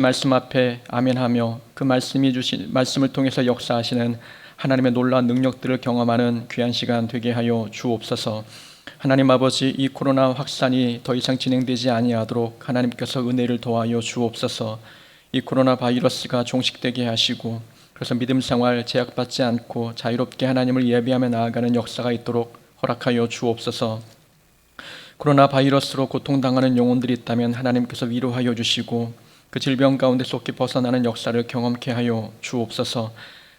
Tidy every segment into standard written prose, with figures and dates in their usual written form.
말씀 앞에 아멘하며 그 말씀을 통해서 역사하시는 하나님의 놀라운 능력들을 경험하는 귀한 시간 되게 하여 주옵소서. 하나님 아버지, 이 코로나 확산이 더 이상 진행되지 아니하도록 하나님께서 은혜를 더하여 주옵소서. 이 코로나 바이러스가 종식되게 하시고, 그래서 믿음 생활 제약받지 않고 자유롭게 하나님을 예배하며 나아가는 역사가 있도록 허락하여 주옵소서. 코로나 바이러스로 고통당하는 영혼들이 있다면 하나님께서 위로하여 주시고 그 질병 가운데 쏟기 벗어나는 역사를 경험케 하여 주옵소서.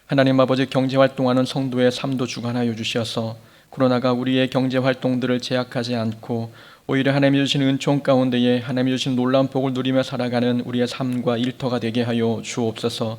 하나님 아버지, 경제활동하는 성도의 삶도 주관하여 주셔서 코로나가 우리의 경제활동들을 제약하지 않고 오히려 하나님이 주신 은총 가운데에 하나님이 주신 놀라운 복을 누리며 살아가는 우리의 삶과 일터가 되게 하여 주옵소서.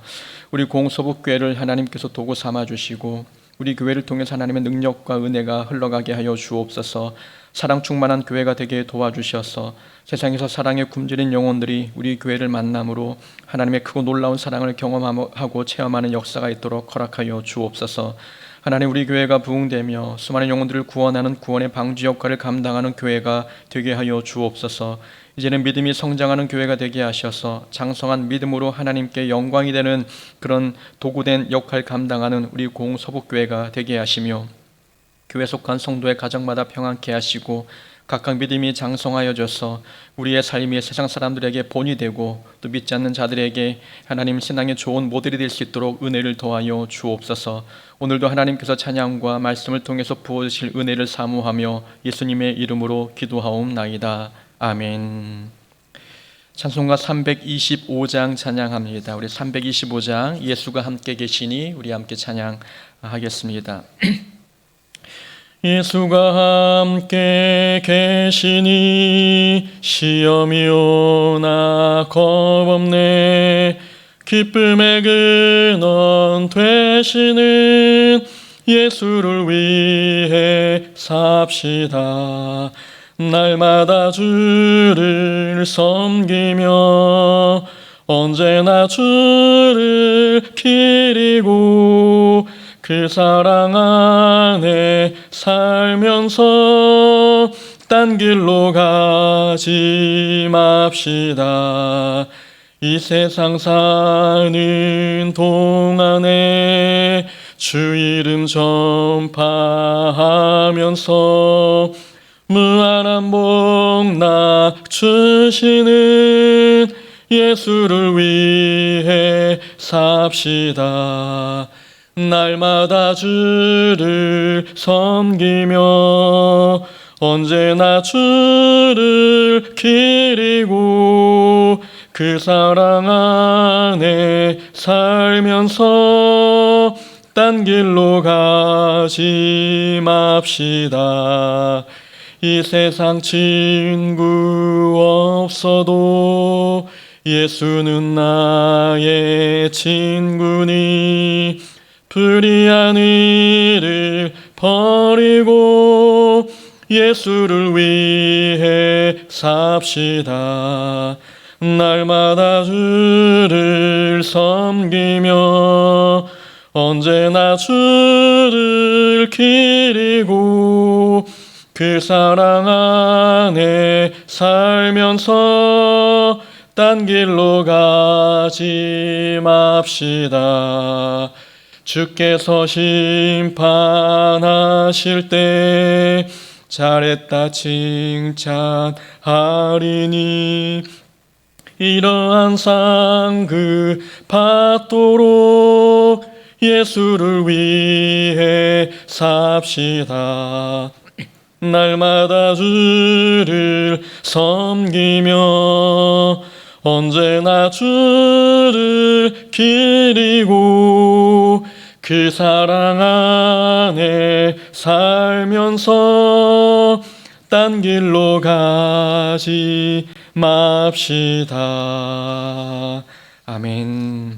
우리 공소북교회를 하나님께서 도구 삼아 주시고 우리 교회를 통해서 하나님의 능력과 은혜가 흘러가게 하여 주옵소서. 사랑 충만한 교회가 되게 도와주셔서 세상에서 사랑에 굶주린 영혼들이 우리 교회를 만남으로 하나님의 크고 놀라운 사랑을 경험하고 체험하는 역사가 있도록 허락하여 주옵소서. 하나님, 우리 교회가 부흥되며 수많은 영혼들을 구원하는 구원의 방주 역할을 감당하는 교회가 되게 하여 주옵소서. 이제는 믿음이 성장하는 교회가 되게 하셔서 장성한 믿음으로 하나님께 영광이 되는 그런 도구된 역할 감당하는 우리 공서북교회가 되게 하시며 교회 속한 성도의 가정마다 평안케 하시고 각각 믿음이 장성하여져서 우리의 삶이 세상 사람들에게 본이 되고 또 믿지 않는 자들에게 하나님 신앙의 좋은 모델이 될 수 있도록 은혜를 더하여 주옵소서. 오늘도 하나님께서 찬양과 말씀을 통해서 부어주실 은혜를 사모하며 예수님의 이름으로 기도하옵나이다. 아멘. 찬송가 325장 찬양합니다. 우리 325장 예수가 함께 계시니 우리 함께 찬양하겠습니다. 예수가 함께 계시니 시험이 오나 겁없네. 기쁨의 근원 되시는 예수를 위해 삽시다. 날마다 주를 섬기며 언제나 주를 기리고 그 사랑 안에 살면서 딴 길로 가지 맙시다. 이 세상 사는 동안에 주 이름 전파하면서 무한한 복락 주시는 예수를 위해 삽시다. 날마다 주를 섬기며 언제나 주를 기리고 그 사랑 안에 살면서 딴 길로 가지 맙시다. 이 세상 친구 없어도 예수는 나의 친구니 불의한 일을 버리고 예수를 위해 삽시다. 날마다 주를 섬기며 언제나 주를 기리고 그 사랑 안에 살면서 딴 길로 가지 맙시다. 주께서 심판하실 때 잘했다 칭찬하리니 이러한 상급 받도록 예수를 위해 삽시다. 날마다 주를 섬기며 언제나 주를 기리고 그 사랑 안에 살면서 딴 길로 가지 맙시다. 아멘.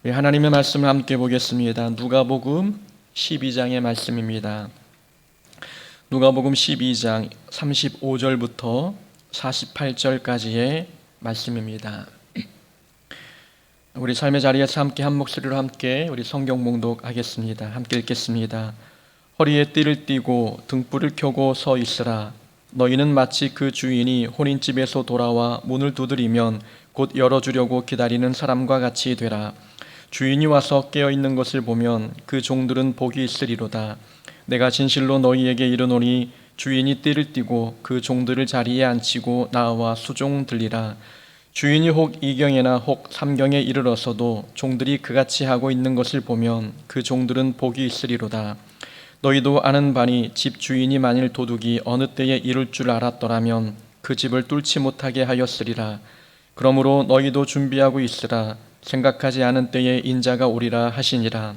우리 하나님의 말씀을 함께 보겠습니다. 누가복음 12장의 말씀입니다. 누가복음 12장 35절부터 48절까지의 말씀입니다. 우리 삶의 자리에서 함께 한 목소리로 함께 우리 성경 봉독하겠습니다. 함께 읽겠습니다. 허리에 띠를 띠고 등불을 켜고 서 있으라. 너희는 마치 그 주인이 혼인집에서 돌아와 문을 두드리면 곧 열어주려고 기다리는 사람과 같이 되라. 주인이 와서 깨어있는 것을 보면 그 종들은 복이 있으리로다. 내가 진실로 너희에게 이르노니 주인이 띠를 띠고 그 종들을 자리에 앉히고 나와 수종 들리라. 주인이 혹 2경에나 혹 3경에 이르러서도 종들이 그같이 하고 있는 것을 보면 그 종들은 복이 있으리로다. 너희도 아는 바니 집 주인이 만일 도둑이 어느 때에 이룰 줄 알았더라면 그 집을 뚫지 못하게 하였으리라. 그러므로 너희도 준비하고 있으라. 생각하지 않은 때에 인자가 오리라 하시니라.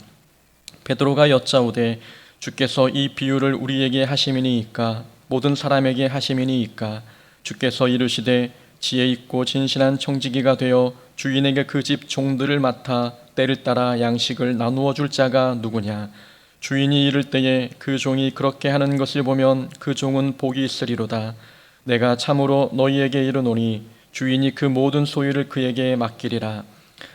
베드로가 여짜오되 주께서 이 비유를 우리에게 하심이니이까 모든 사람에게 하심이니이까? 주께서 이르시되 지혜 있고 진실한 청지기가 되어 주인에게 그 집 종들을 맡아 때를 따라 양식을 나누어 줄 자가 누구냐? 주인이 이를 때에 그 종이 그렇게 하는 것을 보면 그 종은 복이 있으리로다. 내가 참으로 너희에게 이르노니 주인이 그 모든 소유를 그에게 맡기리라.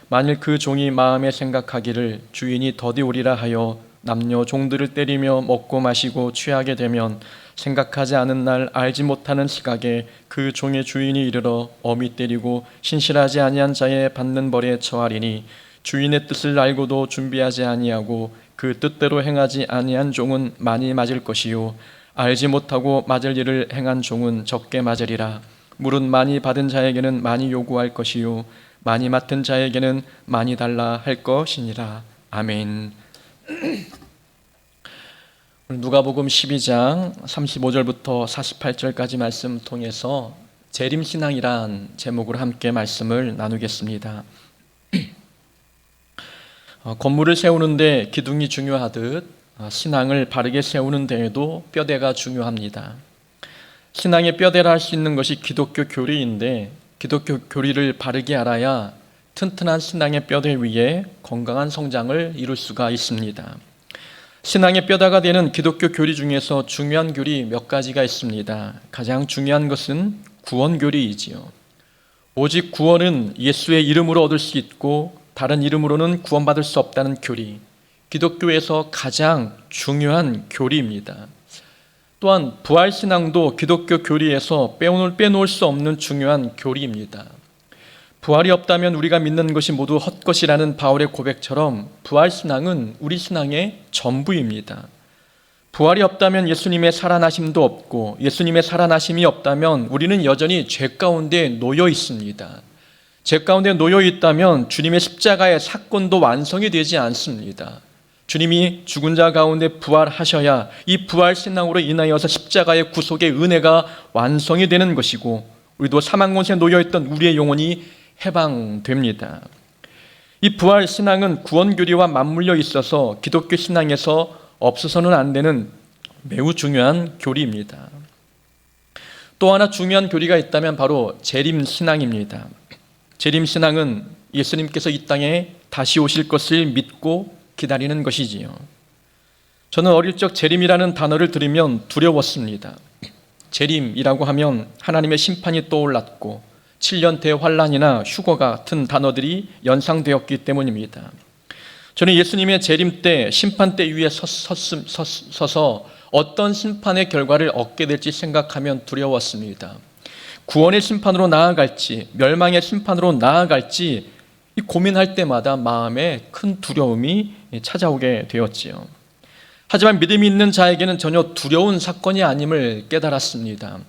만일 그 종이 마음에 생각하기를 주인이 더디 오리라 하여 남녀 종들을 때리며 먹고 마시고 취하게 되면 생각하지 않은 날 알지 못하는 시각에 그 종의 주인이 이르러 엄히 때리고 신실하지 아니한 자의 받는 벌에 처하리니 주인의 뜻을 알고도 준비하지 아니하고 그 뜻대로 행하지 아니한 종은 많이 맞을 것이요 알지 못하고 맞을 일을 행한 종은 적게 맞으리라. 물은 많이 받은 자에게는 많이 요구할 것이요 많이 맡은 자에게는 많이 달라 할 것이니라. 아멘. 누가복음 12장 35절부터 48절까지 말씀 통해서 재림신앙이란 제목으로 함께 말씀을 나누겠습니다. 건물을 세우는데 기둥이 중요하듯 신앙을 바르게 세우는 데에도 뼈대가 중요합니다. 신앙의 뼈대라 할 수 있는 것이 기독교 교리인데 기독교 교리를 바르게 알아야 튼튼한 신앙의 뼈대 위에 건강한 성장을 이룰 수가 있습니다. 신앙의 뼈대가 되는 기독교 교리 중에서 중요한 교리 몇 가지가 있습니다. 가장 중요한 것은 구원 교리이지요. 오직 구원은 예수의 이름으로 얻을 수 있고 다른 이름으로는 구원받을 수 없다는 교리, 기독교에서 가장 중요한 교리입니다. 또한 부활신앙도 기독교 교리에서 빼놓을 수 없는 중요한 교리입니다. 부활이 없다면 우리가 믿는 것이 모두 헛것이라는 바울의 고백처럼 부활신앙은 우리 신앙의 전부입니다. 부활이 없다면 예수님의 살아나심도 없고 예수님의 살아나심이 없다면 우리는 여전히 죄 가운데 놓여 있습니다. 죄 가운데 놓여 있다면 주님의 십자가의 사건도 완성이 되지 않습니다. 주님이 죽은 자 가운데 부활하셔야 이 부활신앙으로 인하여서 십자가의 구속의 은혜가 완성이 되는 것이고 우리도 사망곳에 놓여있던 우리의 영혼이 해방됩니다. 이 부활신앙은 구원교리와 맞물려 있어서 기독교 신앙에서 없어서는 안 되는 매우 중요한 교리입니다. 또 하나 중요한 교리가 있다면 바로 재림신앙입니다. 재림신앙은 예수님께서 이 땅에 다시 오실 것을 믿고 기다리는 것이지요. 저는 어릴 적 재림이라는 단어를 들으면 두려웠습니다. 재림이라고 하면 하나님의 심판이 떠올랐고 7년 대환란이나 휴거 같은 단어들이 연상되었기 때문입니다. 저는 예수님의 재림 때 심판대 위에 서서 어떤 심판의 결과를 얻게 될지 생각하면 두려웠습니다. 구원의 심판으로 나아갈지 멸망의 심판으로 나아갈지 고민할 때마다 마음에 큰 두려움이 찾아오게 되었지요. 하지만 믿음이 있는 자에게는 전혀 두려운 사건이 아님을 깨달았습니다.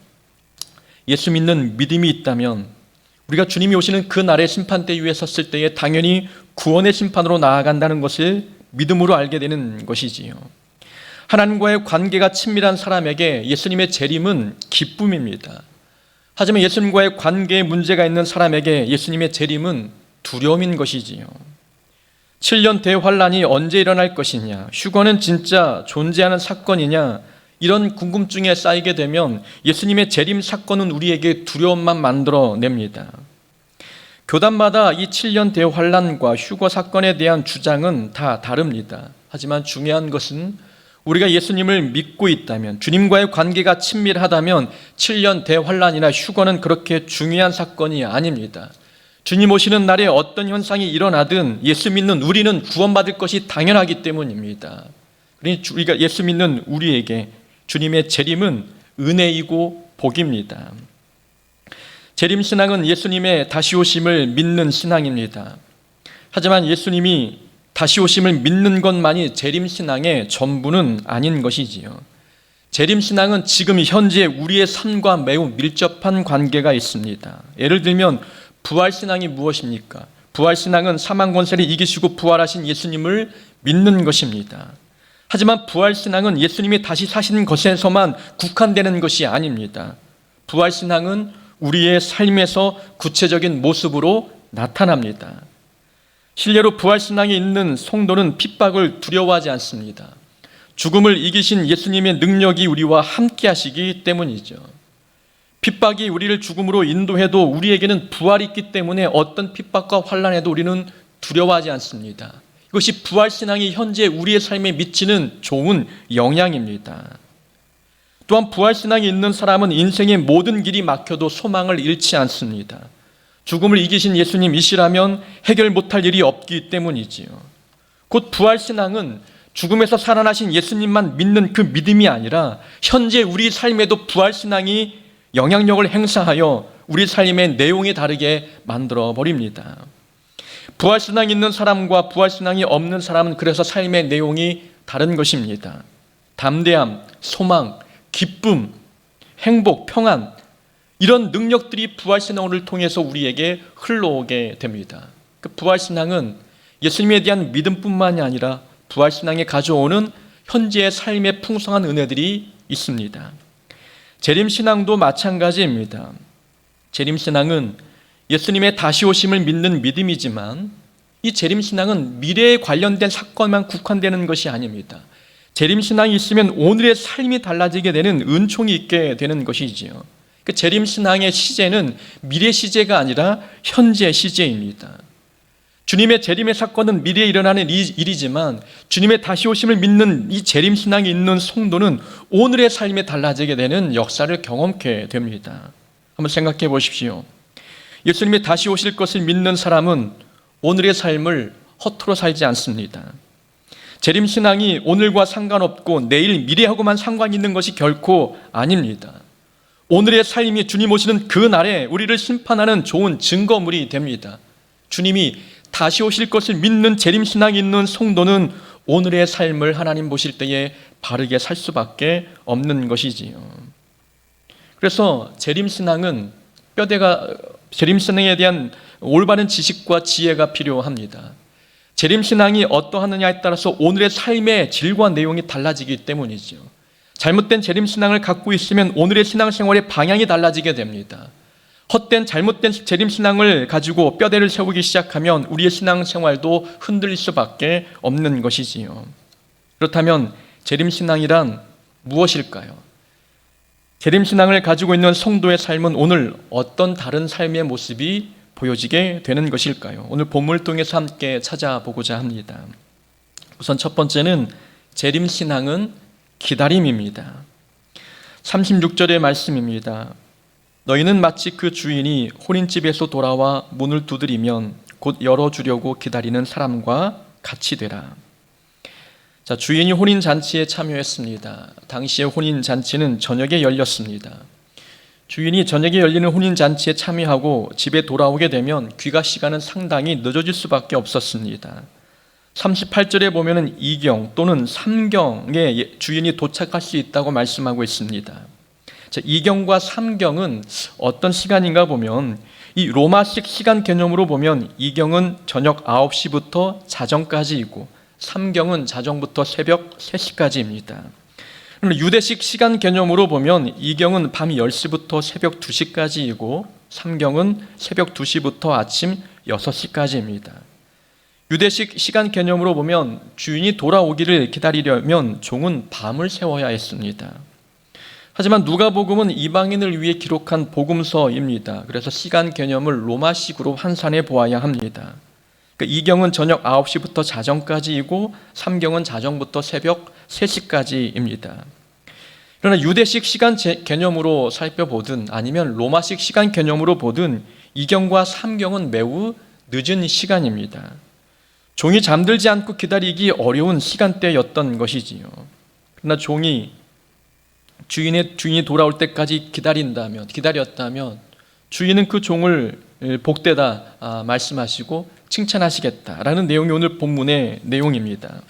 예수 믿는 믿음이 있다면 우리가 주님이 오시는 그 날의 심판대 위에 섰을 때에 당연히 구원의 심판으로 나아간다는 것을 믿음으로 알게 되는 것이지요. 하나님과의 관계가 친밀한 사람에게 예수님의 재림은 기쁨입니다. 하지만 예수님과의 관계에 문제가 있는 사람에게 예수님의 재림은 두려움인 것이지요. 7년 대환란이 언제 일어날 것이냐, 휴거는 진짜 존재하는 사건이냐, 이런 궁금증에 쌓이게 되면 예수님의 재림 사건은 우리에게 두려움만 만들어냅니다. 교단마다 이 7년 대환란과 휴거 사건에 대한 주장은 다 다릅니다. 하지만 중요한 것은 우리가 예수님을 믿고 있다면, 주님과의 관계가 친밀하다면 7년 대환란이나 휴거는 그렇게 중요한 사건이 아닙니다. 주님 오시는 날에 어떤 현상이 일어나든 예수 믿는 우리는 구원받을 것이 당연하기 때문입니다. 그러니 우리가 예수 믿는 우리에게 주님의 재림은 은혜이고 복입니다. 재림신앙은 예수님의 다시 오심을 믿는 신앙입니다. 하지만 예수님이 다시 오심을 믿는 것만이 재림신앙의 전부는 아닌 것이지요. 재림신앙은 지금 현재 우리의 삶과 매우 밀접한 관계가 있습니다. 예를 들면 부활신앙이 무엇입니까? 부활신앙은 사망 권세를 이기시고 부활하신 예수님을 믿는 것입니다. 하지만 부활신앙은 예수님이 다시 사신 것에서만 국한되는 것이 아닙니다. 부활신앙은 우리의 삶에서 구체적인 모습으로 나타납니다. 실례로 부활신앙이 있는 성도는 핍박을 두려워하지 않습니다. 죽음을 이기신 예수님의 능력이 우리와 함께 하시기 때문이죠. 핍박이 우리를 죽음으로 인도해도 우리에게는 부활이 있기 때문에 어떤 핍박과 환난에도 우리는 두려워하지 않습니다. 이것이 부활신앙이 현재 우리의 삶에 미치는 좋은 영향입니다. 또한 부활신앙이 있는 사람은 인생의 모든 길이 막혀도 소망을 잃지 않습니다. 죽음을 이기신 예수님이시라면 해결 못할 일이 없기 때문이지요. 곧 부활신앙은 죽음에서 살아나신 예수님만 믿는 그 믿음이 아니라 현재 우리 삶에도 부활신앙이 영향력을 행사하여 우리 삶의 내용이 다르게 만들어 버립니다. 부활신앙이 있는 사람과 부활신앙이 없는 사람은 그래서 삶의 내용이 다른 것입니다. 담대함, 소망, 기쁨, 행복, 평안, 이런 능력들이 부활신앙을 통해서 우리에게 흘러오게 됩니다. 그 부활신앙은 예수님에 대한 믿음뿐만이 아니라 부활신앙이 가져오는 현재의 삶의 풍성한 은혜들이 있습니다. 재림신앙도 마찬가지입니다. 재림신앙은 예수님의 다시 오심을 믿는 믿음이지만 이 재림신앙은 미래에 관련된 사건만 국한되는 것이 아닙니다. 재림신앙이 있으면 오늘의 삶이 달라지게 되는 은총이 있게 되는 것이지요. 그 재림신앙의 시제는 미래 시제가 아니라 현재 시제입니다. 주님의 재림의 사건은 미래에 일어나는 일이지만 주님의 다시 오심을 믿는 이 재림신앙이 있는 성도는 오늘의 삶에 달라지게 되는 역사를 경험케 됩니다. 한번 생각해 보십시오. 예수님이 다시 오실 것을 믿는 사람은 오늘의 삶을 허투루 살지 않습니다. 재림신앙이 오늘과 상관없고 내일 미래하고만 상관이 있는 것이 결코 아닙니다. 오늘의 삶이 주님 오시는 그 날에 우리를 심판하는 좋은 증거물이 됩니다. 주님이 다시 오실 것을 믿는 재림신앙이 있는 성도는 오늘의 삶을 하나님 보실 때에 바르게 살 수밖에 없는 것이지요. 그래서 재림신앙은 재림신앙에 대한 올바른 지식과 지혜가 필요합니다. 재림신앙이 어떠하느냐에 따라서 오늘의 삶의 질과 내용이 달라지기 때문이죠. 잘못된 재림신앙을 갖고 있으면 오늘의 신앙생활의 방향이 달라지게 됩니다. 헛된 잘못된 재림신앙을 가지고 뼈대를 세우기 시작하면 우리의 신앙생활도 흔들릴 수밖에 없는 것이지요. 그렇다면 재림신앙이란 무엇일까요? 재림신앙을 가지고 있는 성도의 삶은 오늘 어떤 다른 삶의 모습이 보여지게 되는 것일까요? 오늘 본문을 통해서 함께 찾아보고자 합니다. 우선 첫 번째는 재림신앙은 기다림입니다. 36절의 말씀입니다. 너희는 마치 그 주인이 혼인집에서 돌아와 문을 두드리면 곧 열어주려고 기다리는 사람과 같이 되라. 자, 주인이 혼인잔치에 참여했습니다. 당시의 혼인잔치는 저녁에 열렸습니다. 주인이 저녁에 열리는 혼인잔치에 참여하고 집에 돌아오게 되면 귀가 시간은 상당히 늦어질 수밖에 없었습니다. 38절에 보면 2경 또는 3경에 주인이 도착할 수 있다고 말씀하고 있습니다. 2경과 3경은 어떤 시간인가 보면 이 로마식 시간 개념으로 보면 2경은 저녁 9시부터 자정까지이고 3경은 자정부터 새벽 3시까지입니다. 유대식 시간 개념으로 보면 2경은 밤 10시부터 새벽 2시까지이고 3경은 새벽 2시부터 아침 6시까지입니다. 유대식 시간 개념으로 보면 주인이 돌아오기를 기다리려면 종은 밤을 새워야 했습니다. 하지만 누가복음은 이방인을 위해 기록한 복음서입니다. 그래서 시간 개념을 로마식으로 환산해 보아야 합니다. 2경은 저녁 9시부터 자정까지이고 3경은 자정부터 새벽 3시까지입니다. 그러나 유대식 시간 개념으로 살펴보든 아니면 로마식 시간 개념으로 보든 2경과 3경은 매우 늦은 시간입니다. 종이 잠들지 않고 기다리기 어려운 시간대였던 것이지요. 그러나 종이 주인이 돌아올 때까지 기다렸다면 주인은 그 종을 복되다 말씀하시고 칭찬하시겠다라는 내용이 오늘 본문의 내용입니다.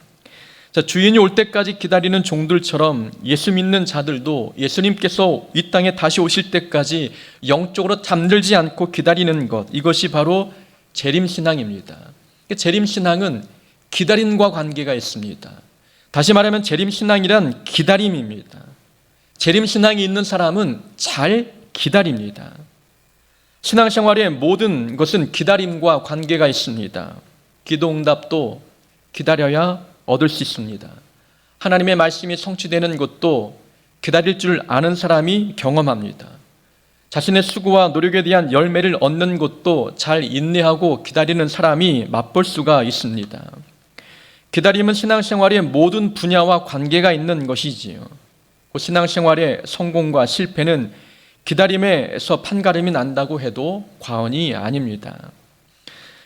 자, 주인이 올 때까지 기다리는 종들처럼 예수 믿는 자들도 예수님께서 이 땅에 다시 오실 때까지 영적으로 잠들지 않고 기다리는 것, 이것이 바로 재림신앙입니다. 재림신앙은 기다림과 관계가 있습니다. 다시 말하면 재림신앙이란 기다림입니다. 재림신앙이 있는 사람은 잘 기다립니다. 신앙생활의 모든 것은 기다림과 관계가 있습니다. 기도응답도 기다려야 얻을 수 있습니다. 하나님의 말씀이 성취되는 것도 기다릴 줄 아는 사람이 경험합니다. 자신의 수고와 노력에 대한 열매를 얻는 것도 잘 인내하고 기다리는 사람이 맛볼 수가 있습니다. 기다림은 신앙생활의 모든 분야와 관계가 있는 것이지요. 신앙생활의 성공과 실패는 기다림에서 판가름이 난다고 해도 과언이 아닙니다.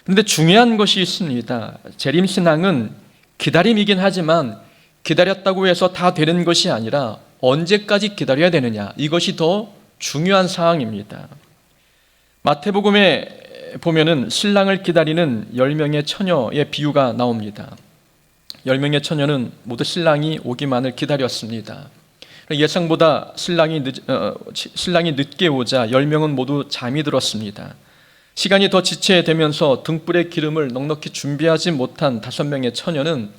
그런데 중요한 것이 있습니다. 재림신앙은 기다림이긴 하지만 기다렸다고 해서 다 되는 것이 아니라 언제까지 기다려야 되느냐, 이것이 더 중요한 사항입니다. 마태복음에 보면은 신랑을 기다리는 10명의 처녀의 비유가 나옵니다. 10명의 처녀는 모두 신랑이 오기만을 기다렸습니다. 예상보다 신랑이 늦게 오자 10명은 모두 잠이 들었습니다. 시간이 더 지체되면서 등불에 기름을 넉넉히 준비하지 못한 5명의 처녀는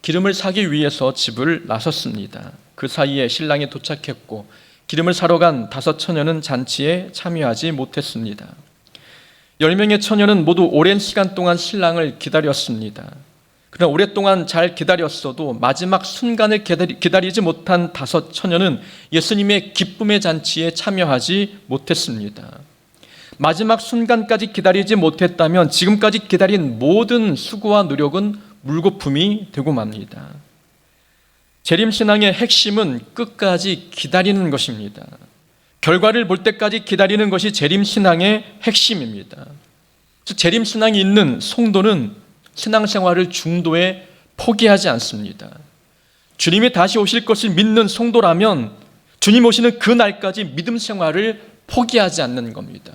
기름을 사기 위해서 집을 나섰습니다. 그 사이에 신랑이 도착했고 기름을 사러 간 5 처녀는 잔치에 참여하지 못했습니다. 10명의 처녀는 모두 오랜 시간 동안 신랑을 기다렸습니다. 그러나 오랫동안 잘 기다렸어도 마지막 순간을 기다리지 못한 5 처녀는 예수님의 기쁨의 잔치에 참여하지 못했습니다. 마지막 순간까지 기다리지 못했다면 지금까지 기다린 모든 수고와 노력은 물거품이 되고 맙니다. 재림신앙의 핵심은 끝까지 기다리는 것입니다. 결과를 볼 때까지 기다리는 것이 재림신앙의 핵심입니다. 재림신앙이 있는 성도는 신앙생활을 중도에 포기하지 않습니다. 주님이 다시 오실 것을 믿는 성도라면 주님 오시는 그 날까지 믿음 생활을 포기하지 않는 겁니다.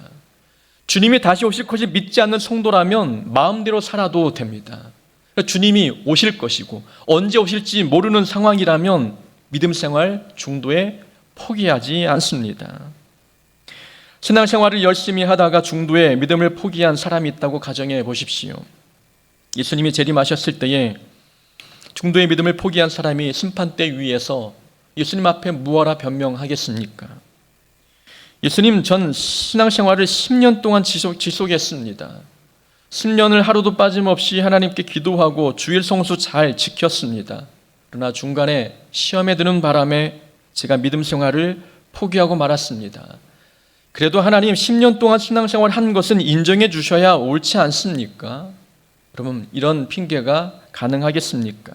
주님이 다시 오실 것을 믿지 않는 성도라면 마음대로 살아도 됩니다. 주님이 오실 것이고 언제 오실지 모르는 상황이라면 믿음 생활 중도에 포기하지 않습니다. 신앙생활을 열심히 하다가 중도에 믿음을 포기한 사람이 있다고 가정해 보십시오. 예수님이 재림하셨을 때에 중도의 믿음을 포기한 사람이 심판대 위에서 예수님 앞에 무엇라 변명하겠습니까? 예수님, 전 신앙생활을 10년 동안 지속했습니다. 10년을 하루도 빠짐없이 하나님께 기도하고 주일 성수 잘 지켰습니다. 그러나 중간에 시험에 드는 바람에 제가 믿음 생활을 포기하고 말았습니다. 그래도 하나님 10년 동안 신앙생활 한 것은 인정해 주셔야 옳지 않습니까? 그러면 이런 핑계가 가능하겠습니까?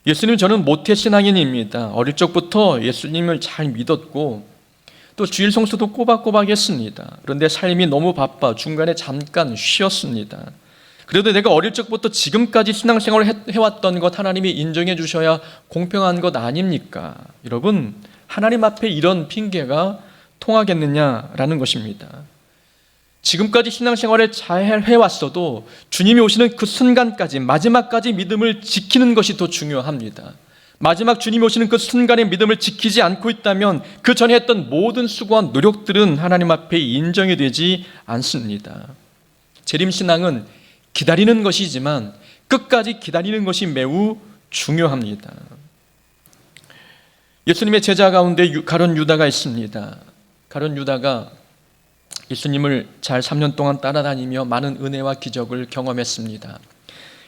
예수님, 저는 모태신앙인입니다. 어릴 적부터 예수님을 잘 믿었고 또 주일 성수도 꼬박꼬박 했습니다. 그런데 삶이 너무 바빠 중간에 잠깐 쉬었습니다. 그래도 내가 어릴 적부터 지금까지 신앙생활을 해왔던 것 하나님이 인정해 주셔야 공평한 것 아닙니까? 여러분, 하나님 앞에 이런 핑계가 통하겠느냐라는 것입니다. 지금까지 신앙생활을 잘 해왔어도 주님이 오시는 그 순간까지, 마지막까지 믿음을 지키는 것이 더 중요합니다. 마지막 주님이 오시는 그 순간의 믿음을 지키지 않고 있다면 그 전에 했던 모든 수고와 노력들은 하나님 앞에 인정이 되지 않습니다. 재림신앙은 기다리는 것이지만 끝까지 기다리는 것이 매우 중요합니다. 예수님의 제자 가운데 가룟 유다가 있습니다. 가룟 유다가 예수님을 잘 3년 동안 따라다니며 많은 은혜와 기적을 경험했습니다.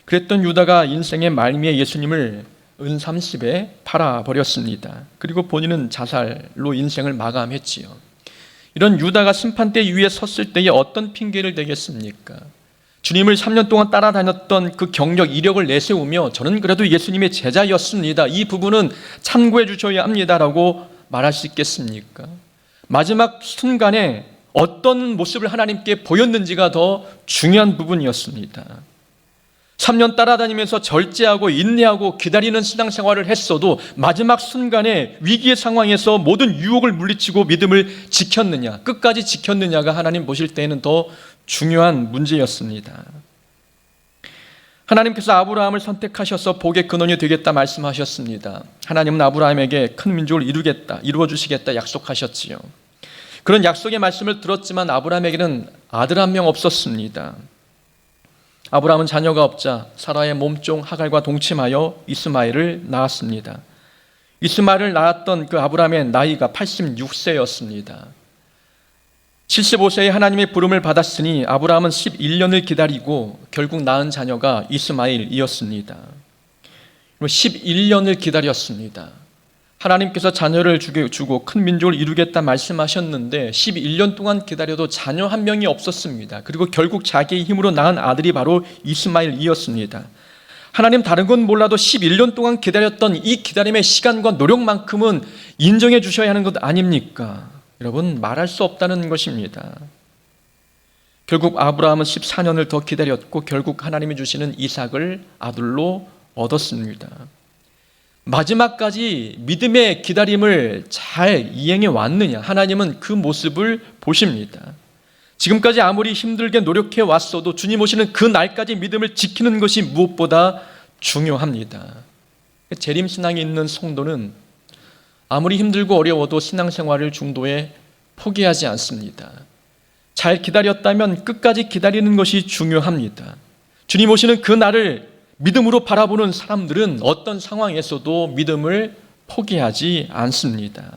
그랬던 유다가 인생의 말미에 예수님을 은 30에 팔아버렸습니다. 그리고 본인은 자살로 인생을 마감했지요. 이런 유다가 심판대 위에 섰을 때에 어떤 핑계를 대겠습니까? 주님을 3년 동안 따라다녔던 그 경력, 이력을 내세우며 저는 그래도 예수님의 제자였습니다. 이 부분은 참고해 주셔야 합니다라고 말할 수 있겠습니까? 마지막 순간에 어떤 모습을 하나님께 보였는지가 더 중요한 부분이었습니다. 3년 따라다니면서 절제하고 인내하고 기다리는 신앙생활을 했어도 마지막 순간에 위기의 상황에서 모든 유혹을 물리치고 믿음을 지켰느냐, 끝까지 지켰느냐가 하나님 보실 때에는 더 중요한 문제였습니다. 하나님께서 아브라함을 선택하셔서 복의 근원이 되겠다 말씀하셨습니다. 하나님은 아브라함에게 큰 민족을 이루어 주시겠다 약속하셨지요. 그런 약속의 말씀을 들었지만 아브라함에게는 아들 한 명 없었습니다. 아브라함은 자녀가 없자 사라의 몸종 하갈과 동침하여 이스마엘을 낳았습니다. 이스마엘을 낳았던 그 아브라함의 나이가 86세였습니다. 75세에 하나님의 부름을 받았으니 아브라함은 11년을 기다리고 결국 낳은 자녀가 이스마엘이었습니다. 11년을 기다렸습니다. 하나님께서 자녀를 주고 큰 민족을 이루겠다 말씀하셨는데 11년 동안 기다려도 자녀 한 명이 없었습니다. 그리고 결국 자기의 힘으로 낳은 아들이 바로 이스마엘이었습니다. 하나님 다른 건 몰라도 11년 동안 기다렸던 이 기다림의 시간과 노력만큼은 인정해 주셔야 하는 것 아닙니까? 여러분, 말할 수 없다는 것입니다. 결국 아브라함은 14년을 더 기다렸고 결국 하나님이 주시는 이삭을 아들로 얻었습니다. 마지막까지 믿음의 기다림을 잘 이행해 왔느냐, 하나님은 그 모습을 보십니다. 지금까지 아무리 힘들게 노력해 왔어도 주님 오시는 그 날까지 믿음을 지키는 것이 무엇보다 중요합니다. 재림신앙이 있는 성도는 아무리 힘들고 어려워도 신앙생활을 중도에 포기하지 않습니다. 잘 기다렸다면 끝까지 기다리는 것이 중요합니다. 주님 오시는 그 날을 믿음으로 바라보는 사람들은 어떤 상황에서도 믿음을 포기하지 않습니다.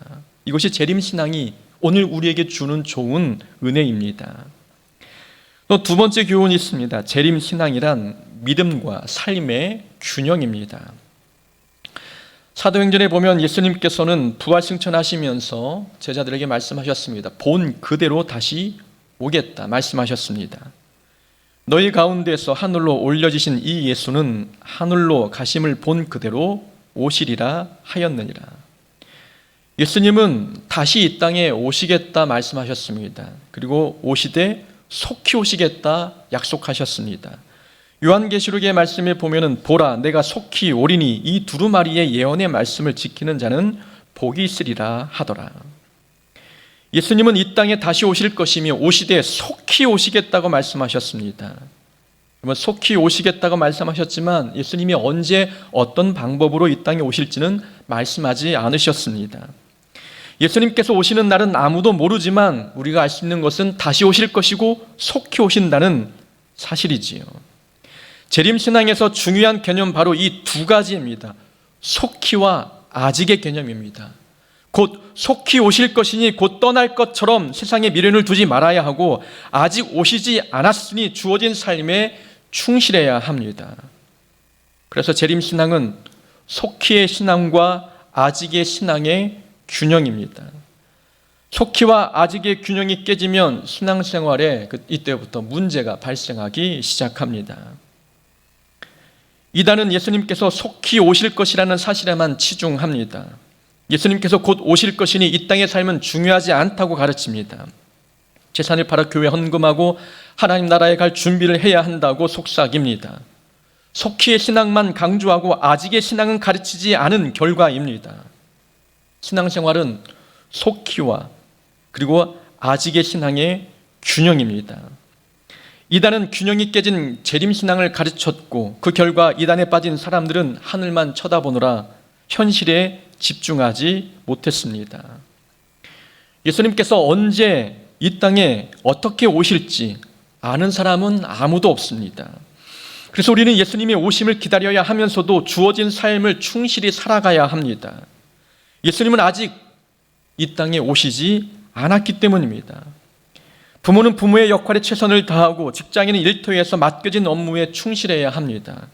이것이 재림신앙이 오늘 우리에게 주는 좋은 은혜입니다. 또 두 번째 교훈이 있습니다. 재림신앙이란 믿음과 삶의 균형입니다. 사도행전에 보면 예수님께서는 부활승천하시면서 제자들에게 말씀하셨습니다. 본 그대로 다시 오겠다 말씀하셨습니다. 너희 가운데서 하늘로 올려지신 이 예수는 하늘로 가심을 본 그대로 오시리라 하였느니라. 예수님은 다시 이 땅에 오시겠다 말씀하셨습니다. 그리고 오시되 속히 오시겠다 약속하셨습니다. 요한계시록의 말씀에 보면은 보라 내가 속히 오리니 이 두루마리의 예언의 말씀을 지키는 자는 복이 있으리라 하더라. 예수님은 이 땅에 다시 오실 것이며 오시되 속히 오시겠다고 말씀하셨습니다. 속히 오시겠다고 말씀하셨지만 예수님이 언제 어떤 방법으로 이 땅에 오실지는 말씀하지 않으셨습니다. 예수님께서 오시는 날은 아무도 모르지만 우리가 알 수 있는 것은 다시 오실 것이고 속히 오신다는 사실이지요. 재림신앙에서 중요한 개념 바로 이 두 가지입니다. 속히와 아직의 개념입니다. 곧 속히 오실 것이니 곧 떠날 것처럼 세상에 미련을 두지 말아야 하고 아직 오시지 않았으니 주어진 삶에 충실해야 합니다. 그래서 재림신앙은 속히의 신앙과 아직의 신앙의 균형입니다. 속히와 아직의 균형이 깨지면 신앙생활에 이때부터 문제가 발생하기 시작합니다. 이단은 예수님께서 속히 오실 것이라는 사실에만 치중합니다. 예수님께서 곧 오실 것이니 이 땅의 삶은 중요하지 않다고 가르칩니다. 재산을 팔아 교회 헌금하고 하나님 나라에 갈 준비를 해야 한다고 속삭입니다. 속히의 신앙만 강조하고 아직의 신앙은 가르치지 않은 결과입니다. 신앙생활은 속히와 그리고 아직의 신앙의 균형입니다. 이단은 균형이 깨진 재림신앙을 가르쳤고 그 결과 이단에 빠진 사람들은 하늘만 쳐다보느라 현실에 집중하지 못했습니다. 예수님께서 언제 이 땅에 어떻게 오실지 아는 사람은 아무도 없습니다. 그래서 우리는 예수님의 오심을 기다려야 하면서도 주어진 삶을 충실히 살아가야 합니다. 예수님은 아직 이 땅에 오시지 않았기 때문입니다. 부모는 부모의 역할에 최선을 다하고 직장인은 일터에서 맡겨진 업무에 충실해야 합니다.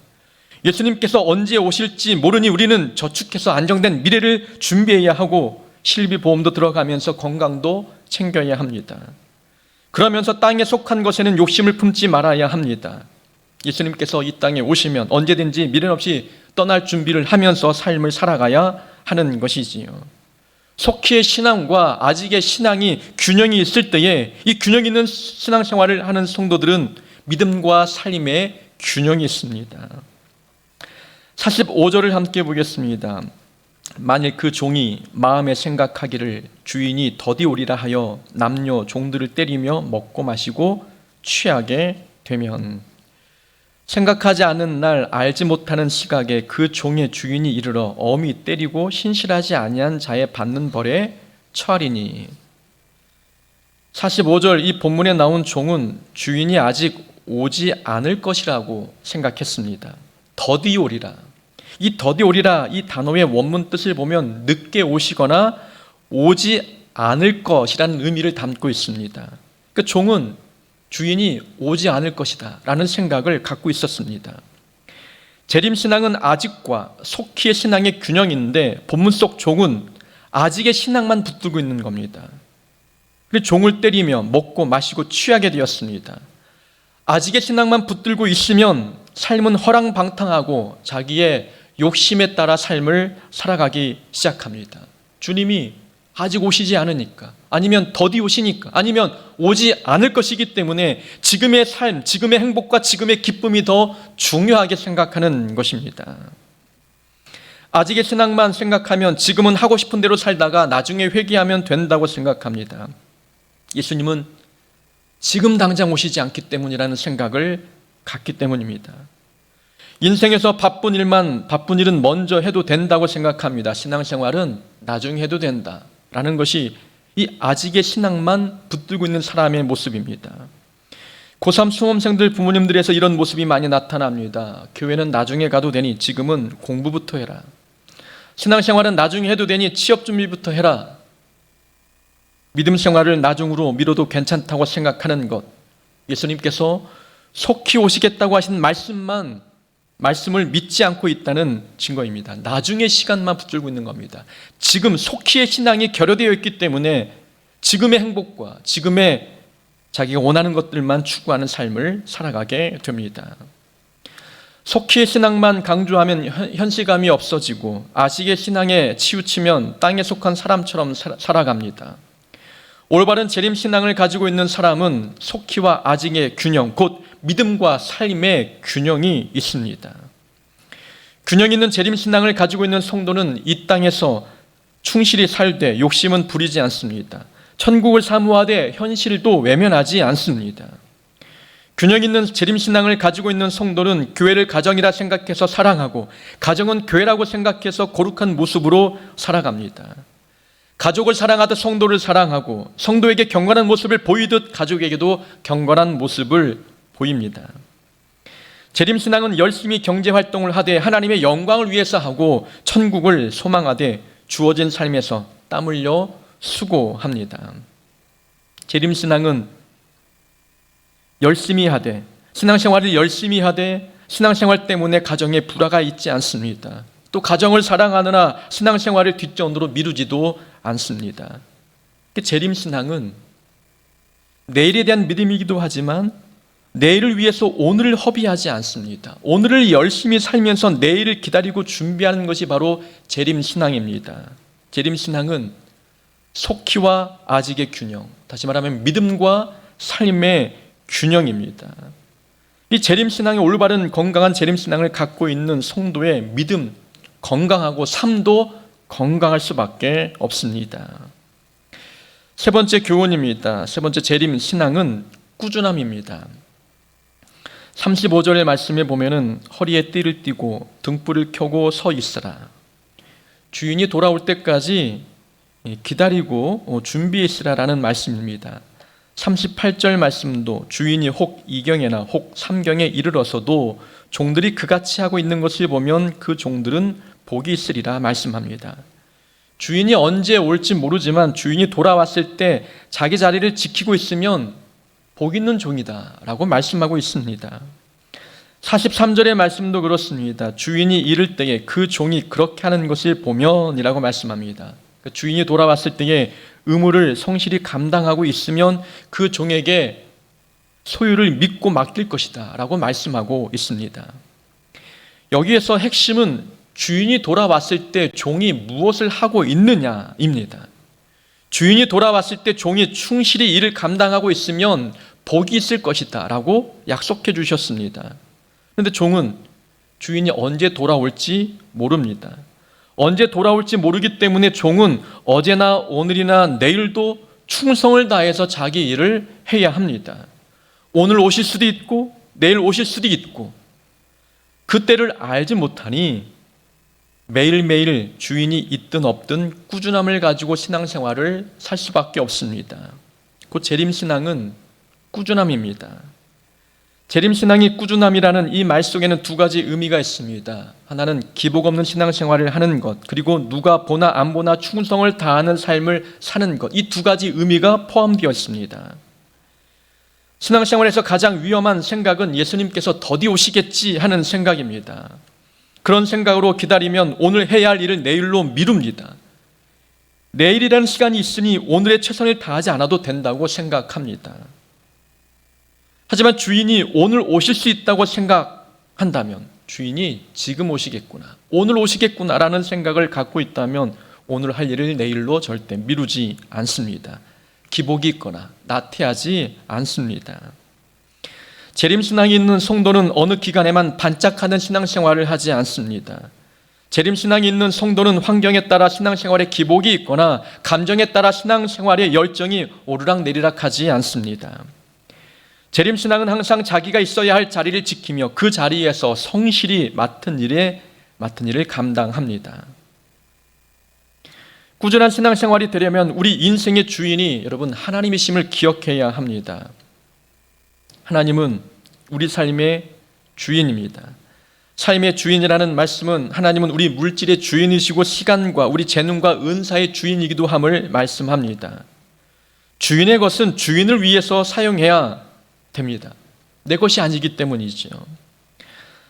예수님께서 언제 오실지 모르니 우리는 저축해서 안정된 미래를 준비해야 하고 실비보험도 들어가면서 건강도 챙겨야 합니다. 그러면서 땅에 속한 것에는 욕심을 품지 말아야 합니다. 예수님께서 이 땅에 오시면 언제든지 미련 없이 떠날 준비를 하면서 삶을 살아가야 하는 것이지요. 속히의 신앙과 아직의 신앙이 균형이 있을 때에 이 균형 있는 신앙생활을 하는 성도들은 믿음과 삶의 균형이 있습니다. 45절을 함께 보겠습니다. 만일 그 종이 마음에 생각하기를 주인이 더디 오리라 하여 남녀 종들을 때리며 먹고 마시고 취하게 되면, 생각하지 않은 날 알지 못하는 시각에 그 종의 주인이 이르러 엄히 때리고 신실하지 아니한 자의 받는 벌에 처하리니. 45절 이 본문에 나온 종은 주인이 아직 오지 않을 것이라고 생각했습니다. 더디 오리라. 이 더디 오리라 이 단어의 원문 뜻을 보면 늦게 오시거나 오지 않을 것이라는 의미를 담고 있습니다. 그 종은 주인이 오지 않을 것이다 라는 생각을 갖고 있었습니다. 재림신앙은 아직과 속히의 신앙의 균형인데 본문 속 종은 아직의 신앙만 붙들고 있는 겁니다. 그래서 종을 때리며 먹고 마시고 취하게 되었습니다. 아직의 신앙만 붙들고 있으면 삶은 허랑방탕하고 자기의 욕심에 따라 삶을 살아가기 시작합니다. 주님이 아직 오시지 않으니까, 아니면 더디 오시니까, 아니면 오지 않을 것이기 때문에 지금의 삶, 지금의 행복과 지금의 기쁨이 더 중요하게 생각하는 것입니다. 아직의 신앙만 생각하면 지금은 하고 싶은 대로 살다가 나중에 회개하면 된다고 생각합니다. 예수님은 지금 당장 오시지 않기 때문이라는 생각을 갖기 때문입니다. 인생에서 바쁜 일은 먼저 해도 된다고 생각합니다. 신앙생활은 나중에 해도 된다라는 것이 이 아직의 신앙만 붙들고 있는 사람의 모습입니다. 고3 수험생들 부모님들에서 이런 모습이 많이 나타납니다. 교회는 나중에 가도 되니 지금은 공부부터 해라. 신앙생활은 나중에 해도 되니 취업 준비부터 해라. 믿음 생활을 나중으로 미뤄도 괜찮다고 생각하는 것, 예수님께서 속히 오시겠다고 하신 말씀을 믿지 않고 있다는 증거입니다. 나중의 시간만 붙들고 있는 겁니다. 지금 속히의 신앙이 결여되어 있기 때문에 지금의 행복과 지금의 자기가 원하는 것들만 추구하는 삶을 살아가게 됩니다. 속히의 신앙만 강조하면 현실감이 없어지고 아직의 신앙에 치우치면 땅에 속한 사람처럼 살아갑니다. 올바른 재림신앙을 가지고 있는 사람은 속히와 아직의 균형, 곧 믿음과 삶의 균형이 있습니다. 균형 있는 재림신앙을 가지고 있는 성도는 이 땅에서 충실히 살되 욕심은 부리지 않습니다. 천국을 사모하되 현실도 외면하지 않습니다. 균형 있는 재림신앙을 가지고 있는 성도는 교회를 가정이라 생각해서 사랑하고 가정은 교회라고 생각해서 거룩한 모습으로 살아갑니다. 가족을 사랑하듯 성도를 사랑하고 성도에게 경건한 모습을 보이듯 가족에게도 경건한 모습을 보입니다. 재림신앙은 열심히 경제활동을 하되 하나님의 영광을 위해서 하고 천국을 소망하되 주어진 삶에서 땀 흘려 수고합니다. 재림신앙은 열심히 하되, 신앙생활을 열심히 하되 신앙생활 때문에 가정에 불화가 있지 않습니다. 또 가정을 사랑하느라 신앙생활을 뒷전으로 미루지도 않습니다. 재림신앙은 내일에 대한 믿음이기도 하지만 내일을 위해서 오늘을 허비하지 않습니다. 오늘을 열심히 살면서 내일을 기다리고 준비하는 것이 바로 재림신앙입니다. 재림신앙은 속히와 아직의 균형, 다시 말하면 믿음과 삶의 균형입니다. 이 재림신앙의 올바른 건강한 재림신앙을 갖고 있는 성도의 믿음, 건강하고 삶도 건강할 수밖에 없습니다. 세 번째 교훈입니다. 세 번째 재림신앙은 꾸준함입니다. 35절의 말씀에 보면은 허리에 띠를 띠고 등불을 켜고 서 있으라. 주인이 돌아올 때까지 기다리고 준비해 있으라라는 말씀입니다. 38절 말씀도 주인이 혹 2경에나 혹 3경에 이르러서도 종들이 그같이 하고 있는 것을 보면 그 종들은 복이 있으리라 말씀합니다. 주인이 언제 올지 모르지만 주인이 돌아왔을 때 자기 자리를 지키고 있으면 복 있는 종이다 라고 말씀하고 있습니다. 43절의 말씀도 그렇습니다. 주인이 이를 때에 그 종이 그렇게 하는 것을 보면 이라고 말씀합니다. 주인이 돌아왔을 때에 의무를 성실히 감당하고 있으면 그 종에게 소유를 믿고 맡길 것이다 라고 말씀하고 있습니다. 여기에서 핵심은 주인이 돌아왔을 때 종이 무엇을 하고 있느냐입니다. 주인이 돌아왔을 때 종이 충실히 일을 감당하고 있으면 복이 있을 것이다 라고 약속해 주셨습니다. 그런데 종은 주인이 언제 돌아올지 모릅니다. 언제 돌아올지 모르기 때문에 종은 어제나 오늘이나 내일도 충성을 다해서 자기 일을 해야 합니다. 오늘 오실 수도 있고 내일 오실 수도 있고 그때를 알지 못하니 매일매일 주인이 있든 없든 꾸준함을 가지고 신앙생활을 살 수밖에 없습니다. 그 재림신앙은 꾸준함입니다. 재림신앙이 꾸준함이라는 이 말 속에는 두 가지 의미가 있습니다. 하나는 기복 없는 신앙생활을 하는 것, 그리고 누가 보나 안 보나 충성을 다하는 삶을 사는 것, 이 두 가지 의미가 포함되어 있습니다. 신앙생활에서 가장 위험한 생각은 예수님께서 더디 오시겠지 하는 생각입니다. 그런 생각으로 기다리면 오늘 해야 할 일을 내일로 미룹니다. 내일이라는 시간이 있으니 오늘의 최선을 다하지 않아도 된다고 생각합니다. 하지만 주인이 오늘 오실 수 있다고 생각한다면, 주인이 지금 오시겠구나, 오늘 오시겠구나라는 생각을 갖고 있다면 오늘 할 일을 내일로 절대 미루지 않습니다. 기복이 있거나 나태하지 않습니다. 재림신앙이 있는 성도는 어느 기간에만 반짝하는 신앙생활을 하지 않습니다. 재림신앙이 있는 성도는 환경에 따라 신앙생활에 기복이 있거나 감정에 따라 신앙생활의 열정이 오르락내리락하지 않습니다. 재림신앙은 항상 자기가 있어야 할 자리를 지키며 그 자리에서 성실히 맡은 일을 감당합니다. 꾸준한 신앙생활이 되려면 우리 인생의 주인이 여러분 하나님이심을 기억해야 합니다. 하나님은 우리 삶의 주인입니다. 삶의 주인이라는 말씀은 하나님은 우리 물질의 주인이시고 시간과 우리 재능과 은사의 주인이기도 함을 말씀합니다. 주인의 것은 주인을 위해서 사용해야 됩니다. 내 것이 아니기 때문이죠.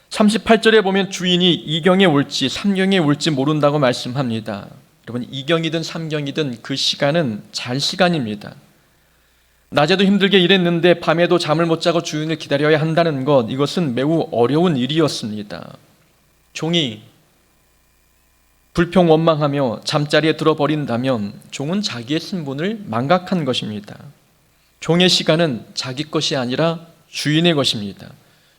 38절에 보면 주인이 2경에 올지 3경에 올지 모른다고 말씀합니다. 여러분 2경이든 3경이든 그 시간은 잘 시간입니다. 낮에도 힘들게 일했는데 밤에도 잠을 못 자고 주인을 기다려야 한다는 것, 이것은 매우 어려운 일이었습니다. 종이 불평원망하며 잠자리에 들어버린다면 종은 자기의 신분을 망각한 것입니다. 종의 시간은 자기 것이 아니라 주인의 것입니다.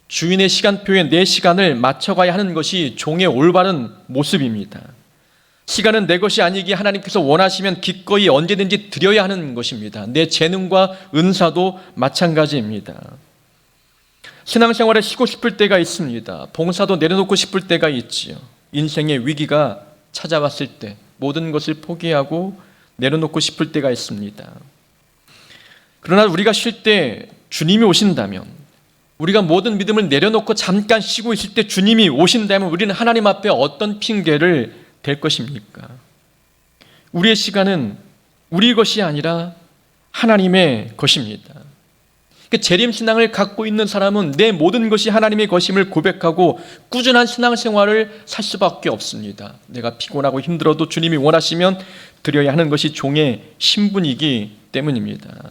주인의 시간표에 내 시간을 맞춰가야 하는 것이 종의 올바른 모습입니다. 시간은 내 것이 아니기에 하나님께서 원하시면 기꺼이 언제든지 드려야 하는 것입니다. 내 재능과 은사도 마찬가지입니다. 신앙생활에 쉬고 싶을 때가 있습니다. 봉사도 내려놓고 싶을 때가 있지요. 인생의 위기가 찾아왔을 때 모든 것을 포기하고 내려놓고 싶을 때가 있습니다. 그러나 우리가 쉴 때 주님이 오신다면, 우리가 모든 믿음을 내려놓고 잠깐 쉬고 있을 때 주님이 오신다면 우리는 하나님 앞에 어떤 핑계를 될 것입니까? 우리의 시간은 우리 것이 아니라 하나님의 것입니다. 재림신앙을 갖고 있는 사람은 내 모든 것이 하나님의 것임을 고백하고 꾸준한 신앙생활을 살 수밖에 없습니다. 내가 피곤하고 힘들어도 주님이 원하시면 드려야 하는 것이 종의 신분이기 때문입니다.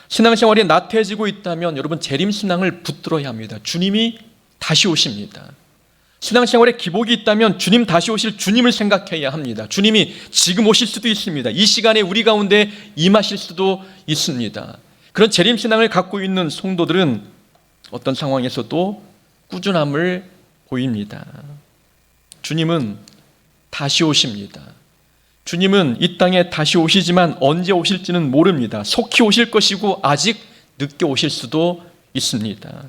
신앙생활이 나태해지고 있다면 여러분 재림신앙을 붙들어야 합니다. 주님이 다시 오십니다. 신앙생활에 기복이 있다면 주님 다시 오실 주님을 생각해야 합니다. 주님이 지금 오실 수도 있습니다. 이 시간에 우리 가운데 임하실 수도 있습니다. 그런 재림신앙을 갖고 있는 성도들은 어떤 상황에서도 꾸준함을 보입니다. 주님은 다시 오십니다. 주님은 이 땅에 다시 오시지만 언제 오실지는 모릅니다. 속히 오실 것이고 아직 늦게 오실 수도 있습니다.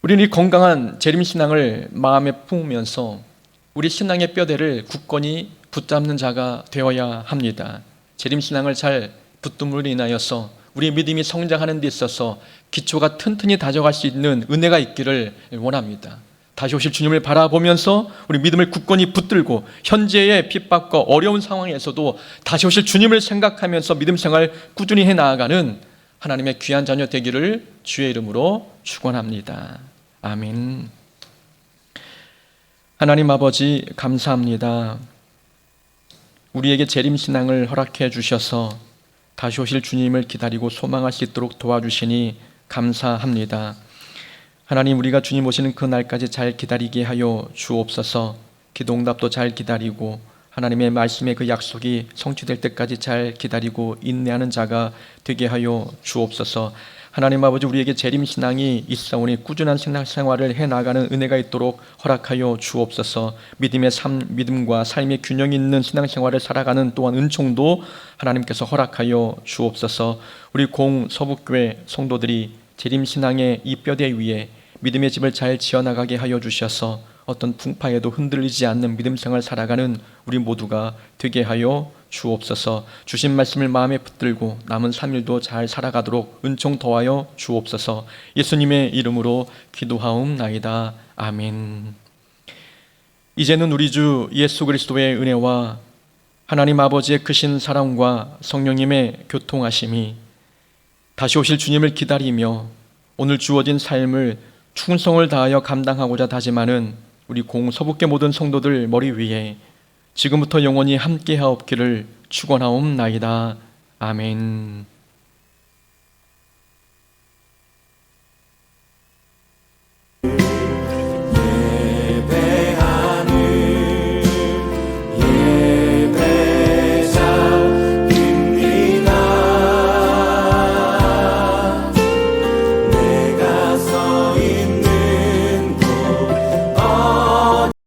우리는 이 건강한 재림신앙을 마음에 품으면서 우리 신앙의 뼈대를 굳건히 붙잡는 자가 되어야 합니다. 재림신앙을 잘 붙듦으로 인하여서 우리 믿음이 성장하는 데 있어서 기초가 튼튼히 다져갈 수 있는 은혜가 있기를 원합니다. 다시 오실 주님을 바라보면서 우리 믿음을 굳건히 붙들고 현재의 핍박과 어려운 상황에서도 다시 오실 주님을 생각하면서 믿음 생활 꾸준히 해나가는 하나님의 귀한 자녀 되기를 주의 이름으로 축원합니다. 아멘. 하나님 아버지 감사합니다. 우리에게 재림신앙을 허락해 주셔서 다시 오실 주님을 기다리고 소망할 수 있도록 도와주시니 감사합니다. 하나님, 우리가 주님 오시는 그 날까지 잘 기다리게 하여 주옵소서. 기도응답도 잘 기다리고 하나님의 말씀의 그 약속이 성취될 때까지 잘 기다리고 인내하는 자가 되게 하여 주옵소서. 하나님 아버지, 우리에게 재림신앙이 있사오니 꾸준한 신앙생활을 해나가는 은혜가 있도록 허락하여 주옵소서. 믿음과 삶의 균형이 있는 신앙생활을 살아가는 또한 은총도 하나님께서 허락하여 주옵소서. 우리 서북교회 성도들이 재림신앙의 이 뼈대 위에 믿음의 집을 잘 지어나가게 하여 주셔서 어떤 풍파에도 흔들리지 않는 믿음생활 살아가는 우리 모두가 되게 하여 주옵소서. 주신 말씀을 마음에 붙들고 남은 3일도 잘 살아가도록 은총 더하여 주옵소서. 예수님의 이름으로 기도하옵나이다. 아멘. 이제는 우리 주 예수 그리스도의 은혜와 하나님 아버지의 크신 사랑과 성령님의 교통하심이 다시 오실 주님을 기다리며 오늘 주어진 삶을 충성을 다하여 감당하고자 다짐하는 우리 서북계 모든 성도들 머리 위에 지금부터 영원히 함께하옵기를 축원하옵나이다. 아멘.